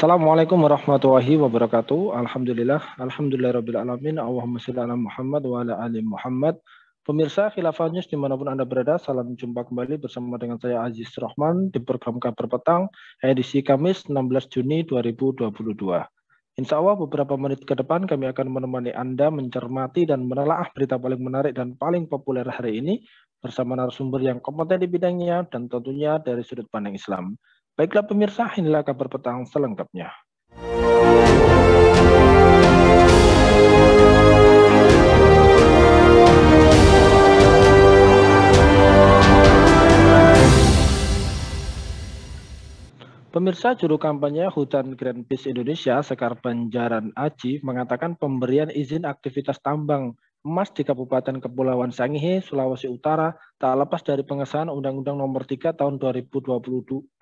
Assalamualaikum warahmatullahi wabarakatuh. Alhamdulillah rabbil alamin. Allahumma sholli ala Muhammad wa ala ali Muhammad. Pemirsa Khilafah News dimanapun Anda berada, salam jumpa kembali bersama dengan saya Aziz Rahman di program Kabar Petang edisi Kamis 16 Juni 2022. Insya Allah beberapa menit ke depan kami akan menemani Anda mencermati dan menelaah berita paling menarik dan paling populer hari ini bersama narasumber yang kompeten di bidangnya dan tentunya dari sudut pandang Islam. Baiklah pemirsa, inilah kabar petang selengkapnya. Pemirsa, juru kampanye Hutan Greenpeace Indonesia, Sekar Banjaran Aji, mengatakan pemberian izin aktivitas tambang emas di Kabupaten Kepulauan Sangihe, Sulawesi Utara, tak lepas dari pengesahan Undang-Undang Nomor 3 Tahun 2020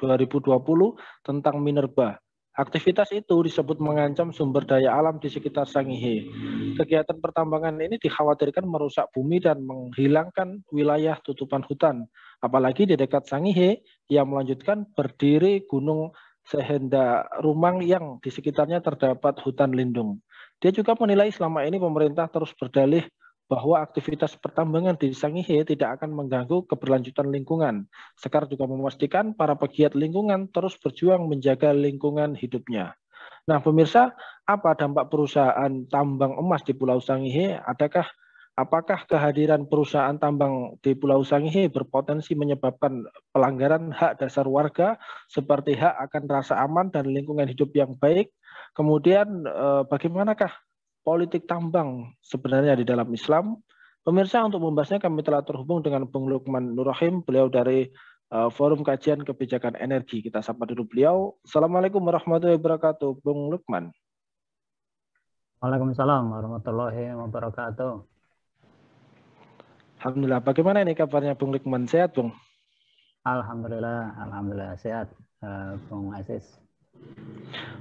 tentang minerba. Aktivitas itu disebut mengancam sumber daya alam di sekitar Sangihe. Kegiatan pertambangan ini dikhawatirkan merusak bumi dan menghilangkan wilayah tutupan hutan. Apalagi di dekat Sangihe yang melanjutkan berdiri Gunung Sehenda Rumang yang di sekitarnya terdapat hutan lindung. Dia juga menilai selama ini pemerintah terus berdalih bahwa aktivitas pertambangan di Sangihe tidak akan mengganggu keberlanjutan lingkungan. Sekar juga memastikan para pegiat lingkungan terus berjuang menjaga lingkungan hidupnya. Nah, pemirsa, apa dampak perusahaan tambang emas di Pulau Sangihe? Apakah kehadiran perusahaan tambang di Pulau Sangihe berpotensi menyebabkan pelanggaran hak dasar warga seperti hak akan rasa aman dan lingkungan hidup yang baik? Kemudian bagaimanakah politik tambang sebenarnya di dalam Islam? Pemirsa, untuk membahasnya kami telah terhubung dengan Bung Lukman Nurrahim, beliau dari Forum Kajian Kebijakan Energi. Kita sapa dulu beliau. Assalamualaikum warahmatullahi wabarakatuh, Bung Lukman. Waalaikumsalam warahmatullahi wabarakatuh. Alhamdulillah. Bagaimana ini kabarnya Bung Lukman? Sehat, Bung? Alhamdulillah sehat, Bung Aziz.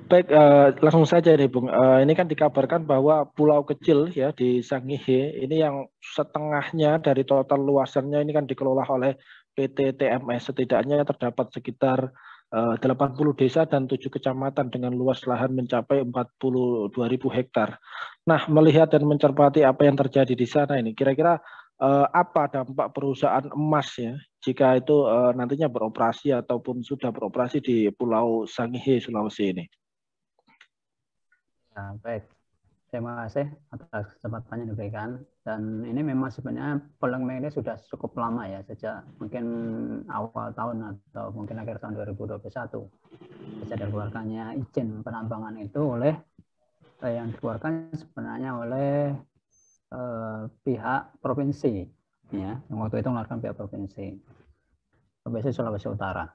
Baik, langsung saja nih, Bung. Ini kan dikabarkan bahwa pulau kecil ya di Sangihe ini yang setengahnya dari total luasannya ini kan dikelola oleh PT TMS. Setidaknya terdapat sekitar 80 desa dan 7 kecamatan dengan luas lahan mencapai 42.000 hektar. Nah, melihat dan mencermati apa yang terjadi di sana ini, kira-kira apa dampak perusahaan emas ya jika itu nantinya beroperasi ataupun sudah beroperasi di Pulau Sangihe, Sulawesi ini? Ya, baik. Terima kasih atas kesempatan yang diberikan. Dan ini memang sebenarnya polemik ini sudah cukup lama ya, sejak mungkin awal tahun atau mungkin akhir tahun 2021. Sejak dikeluarkannya izin penambangan itu oleh yang dikeluarkan sebenarnya oleh pihak provinsi, ya, yang waktu itu mengeluarkan pihak provinsi Sulawesi Utara.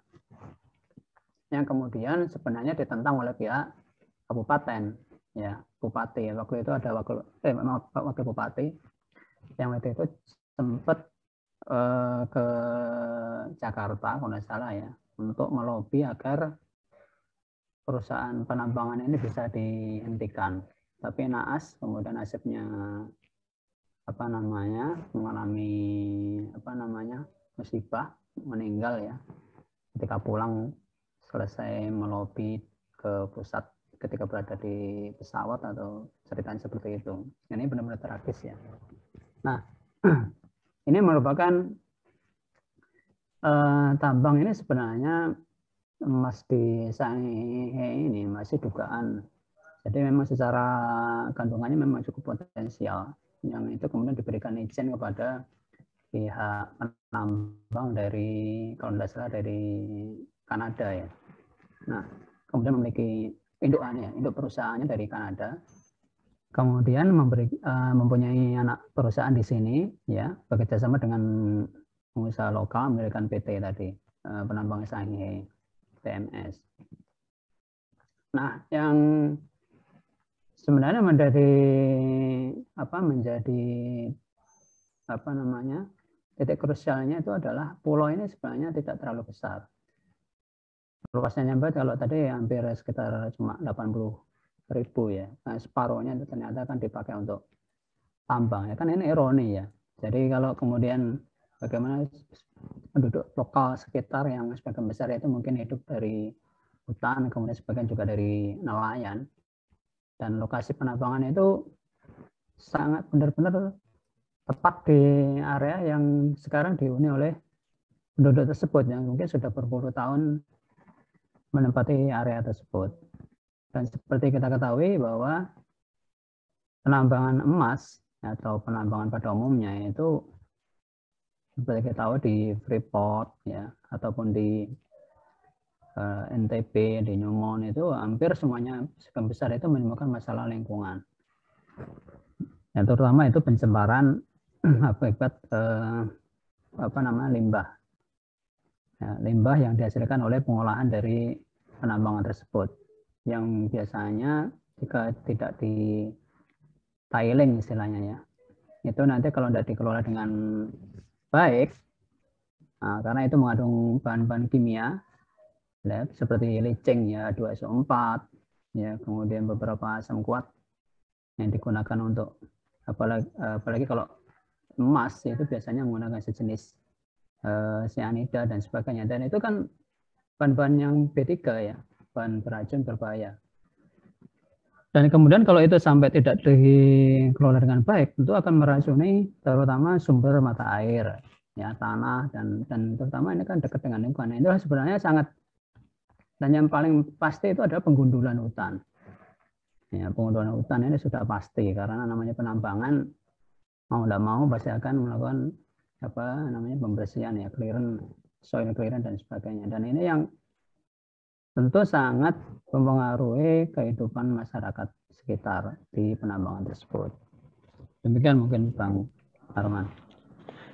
Yang kemudian sebenarnya ditentang oleh pihak kabupaten, ya, bupati. Waktu itu ada wakil bupati yang waktu itu sempat ke Jakarta, kalau nggak salah ya, untuk melobi agar perusahaan penambangan ini bisa dihentikan. Tapi naas, kemudian nasibnya mengalami musibah, meninggal ya ketika pulang selesai melobi ke pusat ketika berada di pesawat atau ceritanya seperti itu. Ini benar-benar tragis ya. Nah, ini merupakan tambang ini sebenarnya emas di Sangihe ini masih dugaan. Jadi memang secara kandungannya memang cukup potensial. Yang itu kemudian diberikan izin kepada pihak penambang dari, kalau tidak salah, dari Kanada ya. Nah, kemudian memiliki induk perusahaannya dari Kanada. Kemudian mempunyai anak perusahaan di sini ya, bekerjasama dengan pengusaha lokal mendirikan PT tadi, penambang Sangihe TMS. Nah, yang sebenarnya menjadi titik krusialnya itu adalah pulau ini sebenarnya tidak terlalu besar. Luasnya nyampe kalau tadi hampir sekitar cuma 80.000 ya. Nah, separuhnya itu ternyata kan dipakai untuk tambang ya, kan ini ironi ya. Jadi kalau kemudian bagaimana penduduk lokal sekitar yang sebagian besar itu mungkin hidup dari hutan, kemudian sebagian juga dari nelayan. Dan lokasi penambangan itu sangat benar-benar tepat di area yang sekarang dihuni oleh penduduk tersebut yang mungkin sudah berpuluh tahun menempati area tersebut. Dan seperti kita ketahui bahwa penambangan emas atau penambangan pada umumnya itu seperti kita tahu di Freeport ya ataupun di NTB, di Newmont itu hampir semuanya sebagian besar itu menimbulkan masalah lingkungan. Yang terutama itu pencemaran akibat limbah. Ya, limbah yang dihasilkan oleh pengolahan dari penambangan tersebut. Yang biasanya jika tidak di tiling istilahnya ya, itu nanti kalau tidak dikelola dengan baik, nah, karena itu mengandung bahan-bahan kimia ya, seperti licin ya, 2SO4 ya, kemudian beberapa asam kuat yang digunakan untuk apalagi kalau emas itu biasanya menggunakan sejenis cyanida dan sebagainya, dan itu kan bahan-bahan yang B3 ya, bahan beracun berbahaya. Dan kemudian kalau itu sampai tidak dikelola dengan baik, tentu akan meracuni terutama sumber mata air, ya, tanah, dan terutama ini kan dekat dengan lingkungan. Itu sebenarnya sangat, dan yang paling pasti itu adalah penggundulan hutan. Ya, penggundulan hutan ini sudah pasti karena namanya penambangan mau tidak mau pasti akan melakukan pembersihan ya, soil clearance dan sebagainya. Dan ini yang tentu sangat mempengaruhi kehidupan masyarakat sekitar di penambangan tersebut. Demikian mungkin Bang Arman.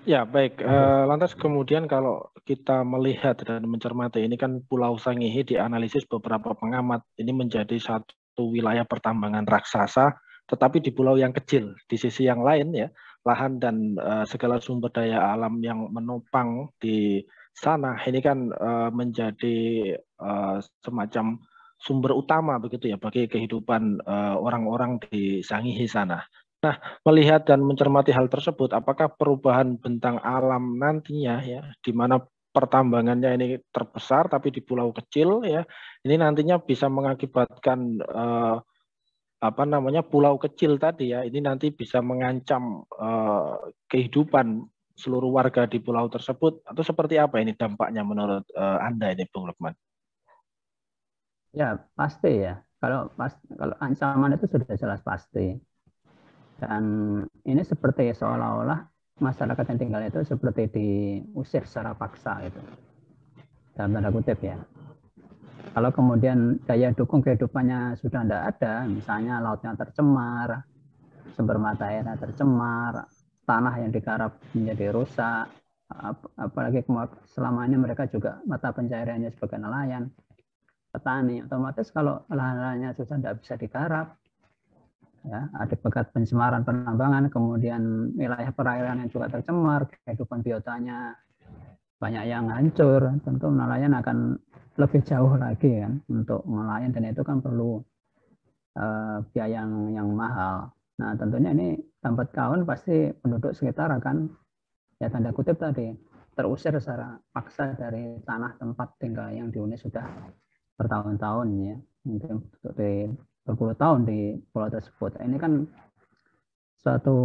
Ya, baik. Lantas kemudian kalau kita melihat dan mencermati, ini kan Pulau Sangihe dianalisis beberapa pengamat, ini menjadi satu wilayah pertambangan raksasa, tetapi di pulau yang kecil. Di sisi yang lain ya, lahan dan segala sumber daya alam yang menopang di sana ini kan menjadi semacam sumber utama begitu ya bagi kehidupan orang-orang di Sangihe sana. Nah, melihat dan mencermati hal tersebut, apakah perubahan bentang alam nantinya ya, di mana pertambangannya ini terbesar tapi di pulau kecil ya, ini nantinya bisa mengakibatkan pulau kecil tadi ya, ini nanti bisa mengancam kehidupan seluruh warga di pulau tersebut, atau seperti apa ini dampaknya menurut Anda ini, Bung Lukman? Ya pasti ya, kalau ancaman itu sudah jelas pasti. Dan ini seperti seolah-olah masyarakat yang tinggal itu seperti diusir secara paksa itu, dalam tanda kutip ya. Kalau kemudian daya dukung kehidupannya sudah tidak ada, misalnya lautnya tercemar, sumber mata airnya tercemar, tanah yang digarap menjadi rusak, apalagi selama ini mereka juga mata pencahariannya sebagai nelayan, petani, otomatis kalau lahan-lahannya sudah tidak bisa digarap, ya, ada bekas pencemaran penambangan, kemudian wilayah perairan yang juga tercemar, kehidupan biotanya banyak yang hancur, tentu nelayan akan lebih jauh lagi kan untuk nelayan, dan itu kan perlu biaya yang mahal. Nah tentunya ini lambat laun pasti penduduk sekitar akan ya tanda kutip tadi terusir secara paksa dari tanah tempat tinggal yang dihuni sudah bertahun-tahun ya, mungkin berpuluh tahun di pulau tersebut. Ini kan suatu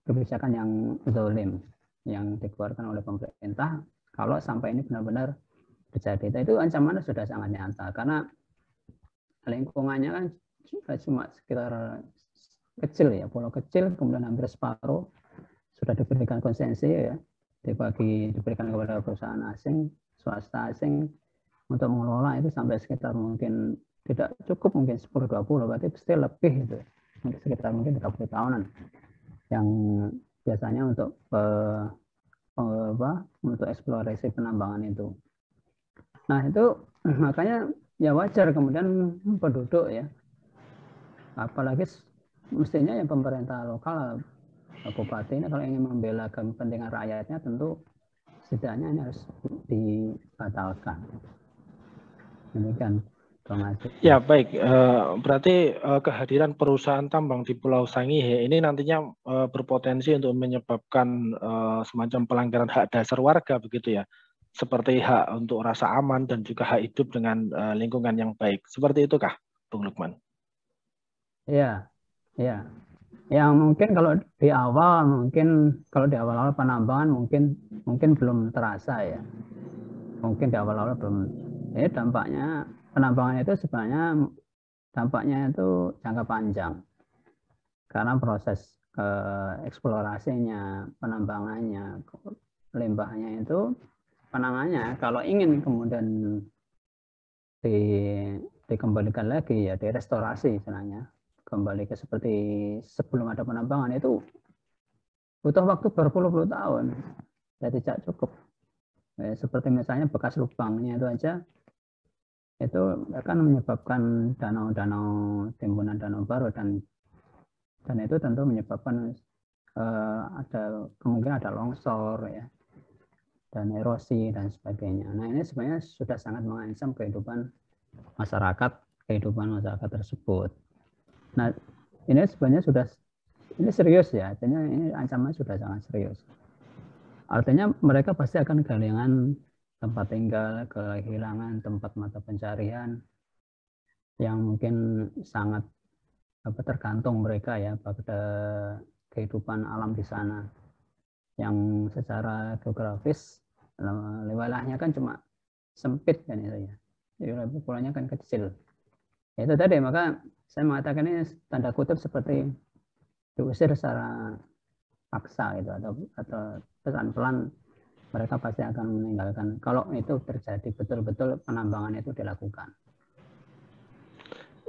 kebijakan yang zalim yang dikeluarkan oleh pemerintah kalau sampai ini benar-benar terjadi. Itu ancamannya sudah sangat nyata karena lingkungannya kan cuma sekitar kecil ya, pulau kecil, kemudian hampir separuh sudah diberikan konsesi ya, diberikan kepada perusahaan asing, swasta asing untuk mengelola itu sampai sekitar mungkin tidak cukup mungkin 10-20, berarti pasti lebih itu, sekitar mungkin 30 tahunan yang biasanya untuk untuk eksplorasi penambangan itu. Nah itu makanya ya wajar kemudian penduduk ya, apalagi mestinya yang pemerintah lokal, bupati ini kalau ingin membela kepentingan rakyatnya tentu setidaknya ini harus dibatalkan. Demikian. Ya baik, berarti kehadiran perusahaan tambang di Pulau Sangihe ini nantinya berpotensi untuk menyebabkan semacam pelanggaran hak dasar warga begitu ya, seperti hak untuk rasa aman dan juga hak hidup dengan lingkungan yang baik. Seperti itukah, Bung Lukman? Iya, iya. Yang mungkin kalau di awal penambangan mungkin belum terasa ya. Mungkin di awal-awal belum. Ini dampaknya penambangan itu sebenarnya dampaknya itu jangka panjang. Karena proses eksplorasinya, penambangannya, limbahnya itu penanganannya kalau ingin kemudian di, dikembalikan lagi ya direstorasi istilahnya kembali ke seperti sebelum ada penambangan itu butuh waktu berpuluh-puluh tahun jadi tidak cukup seperti misalnya bekas lubangnya itu aja itu akan menyebabkan danau-danau timbunan danau baru dan itu tentu menyebabkan ada kemungkinan ada longsor ya dan erosi dan sebagainya. Nah ini sebenarnya sudah sangat mengancam kehidupan masyarakat tersebut. Nah ini sebenarnya ini serius ya, artinya ini ancaman sudah sangat serius. Artinya mereka pasti akan kehilangan tempat tinggal, kehilangan tempat mata pencarian yang mungkin sangat tergantung mereka ya pada kehidupan alam di sana yang secara geografis wilayahnya kan cuma sempit kan itu ya. Jadi pulaunya kan kecil. Itu tadi maka saya mengatakan ini tanda kutip seperti diusir secara paksa gitu atau pelan-pelan mereka pasti akan meninggalkan kalau itu terjadi betul-betul penambangan itu dilakukan.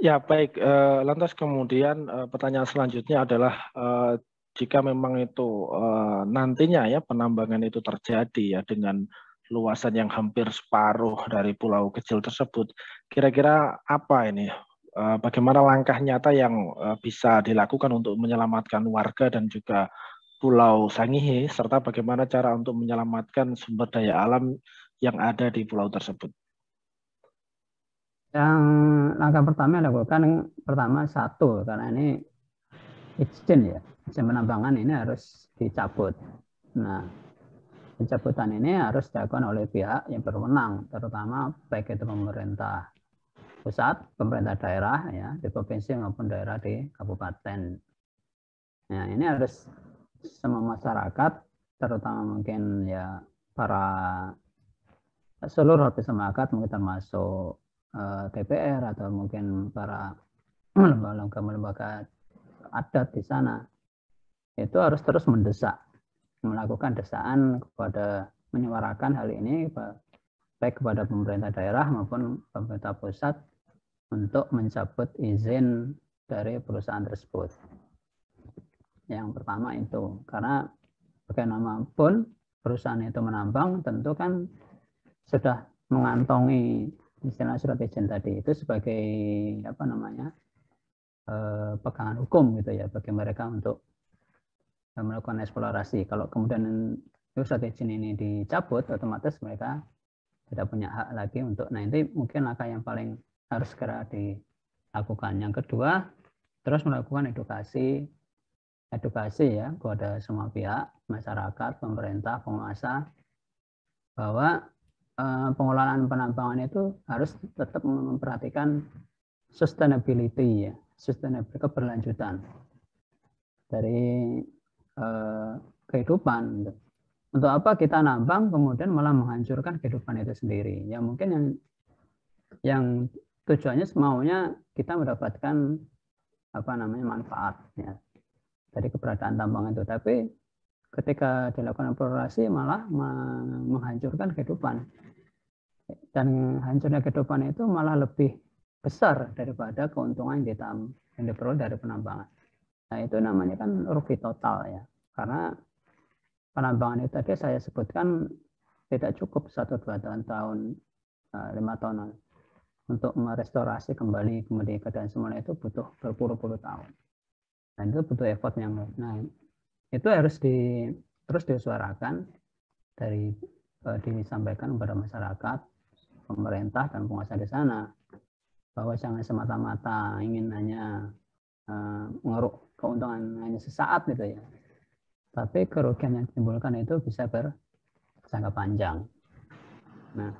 Ya baik, lantas kemudian pertanyaan selanjutnya adalah jika memang itu nantinya ya penambangan itu terjadi ya dengan luasan yang hampir separuh dari pulau kecil tersebut, kira-kira apa ini? Bagaimana langkah nyata yang bisa dilakukan untuk menyelamatkan warga dan juga Pulau Sangihe, serta bagaimana cara untuk menyelamatkan sumber daya alam yang ada di pulau tersebut? Yang langkah pertama dilakukan pertama satu karena ini izin penambangan ini harus dicabut. Nah, pencabutan ini harus dilakukan oleh pihak yang berwenang, terutama baik itu pemerintah pusat, pemerintah daerah ya di provinsi maupun daerah di kabupaten. Nah, ini harus semua masyarakat, terutama mungkin ya para seluruh lapisan masyarakat, mungkin termasuk DPR atau mungkin para lembaga-lembaga adat di sana, itu harus terus mendesak, melakukan desaan kepada menyuarakan hal ini baik kepada pemerintah daerah maupun pemerintah pusat untuk mencabut izin dari perusahaan tersebut. Yang pertama itu, karena bagaimanapun perusahaan itu menambang tentu kan sudah mengantongi istilah surat izin tadi itu sebagai apa namanya pegangan hukum gitu ya bagi mereka untuk melakukan eksplorasi. Kalau kemudian surat izin ini dicabut, otomatis mereka tidak punya hak lagi untuk. Nah ini mungkin langkah yang paling harus segera dilakukan. Yang kedua, terus melakukan edukasi ya kepada semua pihak, masyarakat, pemerintah, penguasa, bahwa pengelolaan penambangan itu harus tetap memperhatikan sustainability ya, keberlanjutan dari kehidupan. Untuk apa kita nambang kemudian malah menghancurkan kehidupan itu sendiri? Ya mungkin yang tujuannya maunya kita mendapatkan apa namanya manfaat ya dari keberadaan tambang itu, tapi ketika dilakukan eksplorasi malah menghancurkan kehidupan, dan hancurnya kehidupan itu malah lebih besar daripada keuntungan yang diperoleh dari penambangan. Nah itu namanya kan rugi total ya, karena penambangan itu tadi saya sebutkan tidak cukup 1-2 tahun 5 tahun untuk merestorasi kembali keadaan semula, itu butuh berpuluh-puluh tahun dan itu butuh effort yang itu harus terus disuarakan disampaikan kepada masyarakat, pemerintah dan penguasa di sana bahwa jangan semata-mata ingin hanya mengeruk keuntungan hanya sesaat gitu ya, tapi kerugian yang ditimbulkan itu bisa berjangka panjang. Nah,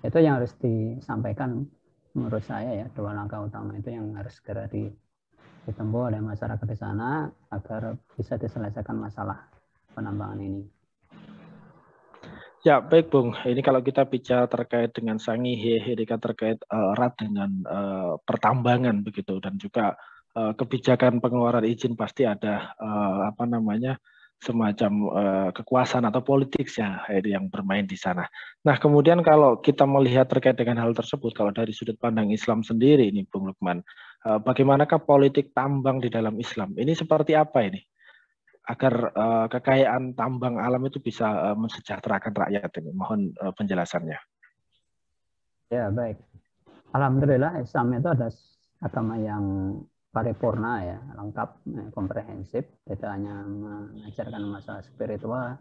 itu yang harus disampaikan menurut saya ya, 2 langkah utama itu yang harus segera ditempuh oleh masyarakat di sana agar bisa diselesaikan masalah penambangan ini. Ya, baik Bung. Ini kalau kita bicara terkait dengan Sangihe, ini kan terkait erat dengan pertambangan begitu, dan juga kebijakan pengeluaran izin pasti ada apa namanya semacam kekuasaan atau politik ya yang bermain di sana. Nah, kemudian kalau kita melihat terkait dengan hal tersebut, kalau dari sudut pandang Islam sendiri ini, Bung Lukman, bagaimanakah politik tambang di dalam Islam? Ini seperti apa ini? Agar kekayaan tambang alam itu bisa mensejahterakan rakyat ini. Mohon penjelasannya. Ya, baik. Alhamdulillah Islam itu ada agama yang paripurna ya, lengkap, komprehensif, tidak hanya mengajarkan masalah spiritual,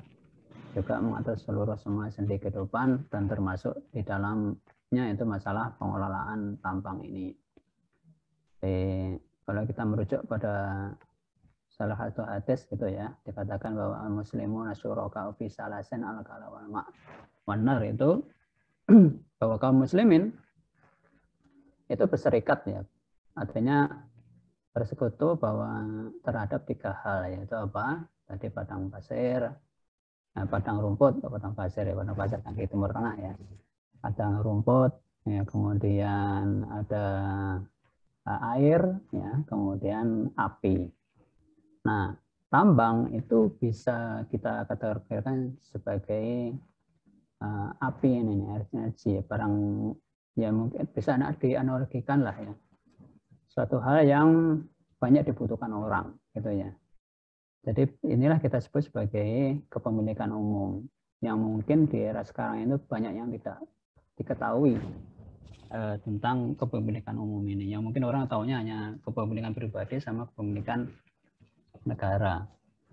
juga mengatur seluruh semua sendi kehidupan dan termasuk di dalamnya itu masalah pengelolaan tambang ini. Kalau kita merujuk pada salah satu hadis gitu ya, dikatakan bahwa muslimun asyuraka fi salasin al-kala wal ma'. Benar itu bahwa kaum muslimin itu berserikat ya. Artinya bersekutu bahwa terhadap 3 hal, yaitu apa? Tadi padang pasir, padang rumput, padang pasir ya, padang pasir kan di Timur Tengah ya. Padang rumput, ya, kemudian ada air, ya, kemudian api. Nah, tambang itu bisa kita kategorikan sebagai api ini, energi, barang ya mungkin bisa dianalogikan lah ya. Suatu hal yang banyak dibutuhkan orang, gitu ya. Jadi inilah kita sebut sebagai kepemilikan umum, yang mungkin di era sekarang itu banyak yang tidak diketahui tentang kepemilikan umum ini. Yang mungkin orang tahunya hanya kepemilikan pribadi sama kepemilikan negara.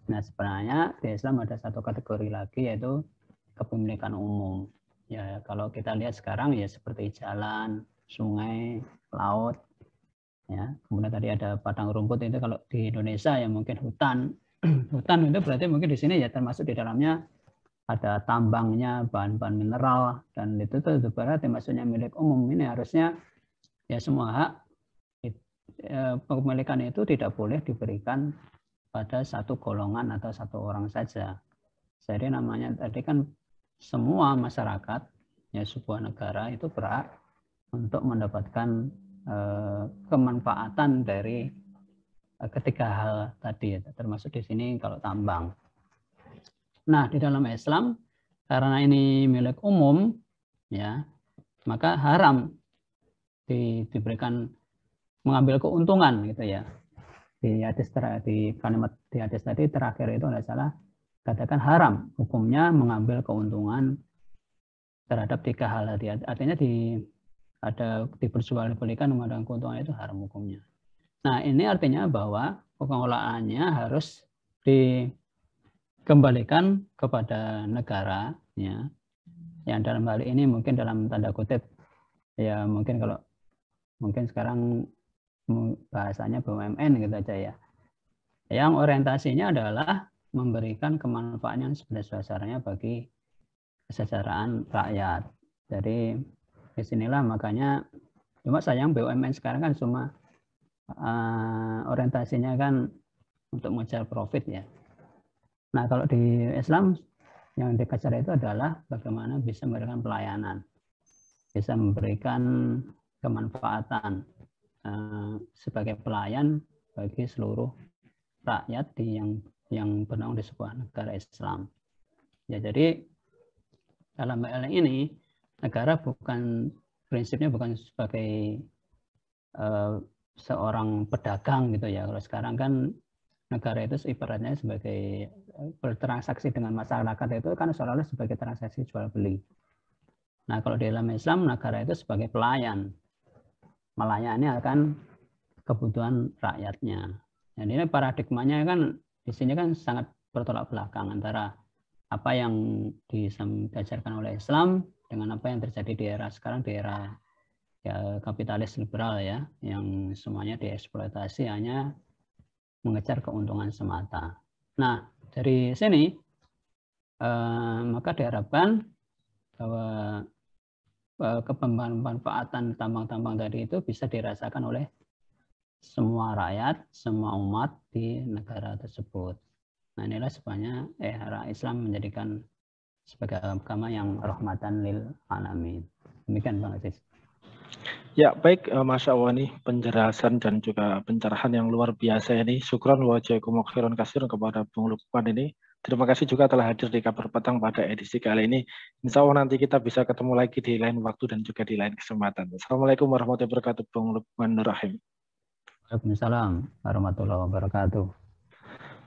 Nah, sebenarnya di Islam ada satu kategori lagi, yaitu kepemilikan umum. Ya, kalau kita lihat sekarang ya seperti jalan, sungai, laut, ya. Kemudian tadi ada padang rumput, itu kalau di Indonesia ya mungkin hutan. Hutan itu berarti mungkin di sini ya termasuk di dalamnya ada tambangnya, bahan-bahan mineral, dan itu tuh berarti maksudnya milik umum. Ini harusnya ya semua hak kepemilikan itu tidak boleh diberikan pada satu golongan atau satu orang saja. Jadi namanya tadi kan semua masyarakat ya sebuah negara itu berhak untuk mendapatkan kemanfaatan dari ketiga hal tadi, termasuk di sini kalau tambang. Nah, di dalam Islam karena ini milik umum ya, maka haram diberikan mengambil keuntungan gitu ya. Di hadis di kalimat di hadis tadi terakhir itu tidak salah katakan haram hukumnya mengambil keuntungan terhadap 3 hal tadi. Artinya ada diperjualbelikan mengadakan keuntungan itu haram hukumnya. Nah, ini artinya bahwa pengelolaannya harus dikembalikan kepada negara ya. Yang dalam hal ini mungkin dalam tanda kutip ya, mungkin kalau mungkin sekarang bahasanya BUMN gitu aja ya. Yang orientasinya adalah memberikan kemanfaatan yang sebesar-besarnya bagi kesejahteraan rakyat. Jadi disinilah makanya, cuma sayang BUMN sekarang kan cuma orientasinya kan untuk mengejar profit ya. Nah, kalau di Islam yang dikejar itu adalah bagaimana bisa memberikan pelayanan, bisa memberikan kemanfaatan sebagai pelayan bagi seluruh rakyat yang bernaung di sebuah negara Islam. Ya, jadi dalam hal ini negara prinsipnya bukan sebagai seorang pedagang gitu ya. Kalau sekarang kan negara itu ibaratnya sebagai bertransaksi dengan masyarakat itu kan seolah-olah sebagai transaksi jual beli. Nah, kalau di dalam Islam negara itu sebagai pelayan, melayani akan kebutuhan rakyatnya. Dan ini paradigmanya kan di sini kan sangat bertolak belakang antara apa yang diajarkan oleh Islam dengan apa yang terjadi di era sekarang, di era ya, kapitalis liberal ya, yang semuanya dieksploitasi hanya mengejar keuntungan semata. Nah, dari sini maka diharapkan bahwa kebermanfaatan tambang-tambang tadi itu bisa dirasakan oleh semua rakyat, semua umat di negara tersebut. Nah, inilah sebabnya era Islam menjadikan sebagai agama yang rahmatan lil alamin. Demikian Bang Aziz. Ya, baik, Masya Allah nih penjelasan dan juga pencerahan yang luar biasa ini. Syukran wa jazakumullahu khairan katsiran kepada Bung Lukman ini. Terima kasih juga telah hadir di Kabar Petang pada edisi kali ini. Insya Allah nanti kita bisa ketemu lagi di lain waktu dan juga di lain kesempatan. Assalamualaikum warahmatullahi wabarakatuh, Bung Lukman Nur Rahim. Waalaikumsalam warahmatullahi wabarakatuh.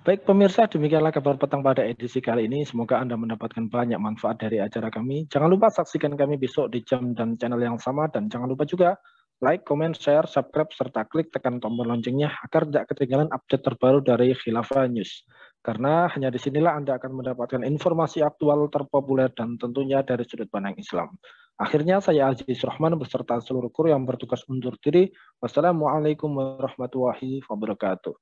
Baik pemirsa, demikianlah Kabar Petang pada edisi kali ini. Semoga Anda mendapatkan banyak manfaat dari acara kami. Jangan lupa saksikan kami besok di jam dan channel yang sama. Dan jangan lupa juga like, comment, share, subscribe, serta klik tekan tombol loncengnya agar tidak ketinggalan update terbaru dari Khilafah News. Karena hanya disinilah Anda akan mendapatkan informasi aktual terpopuler dan tentunya dari sudut pandang Islam. Akhirnya saya Aziz Rahman beserta seluruh kru yang bertugas undur diri. Wassalamualaikum warahmatullahi wabarakatuh.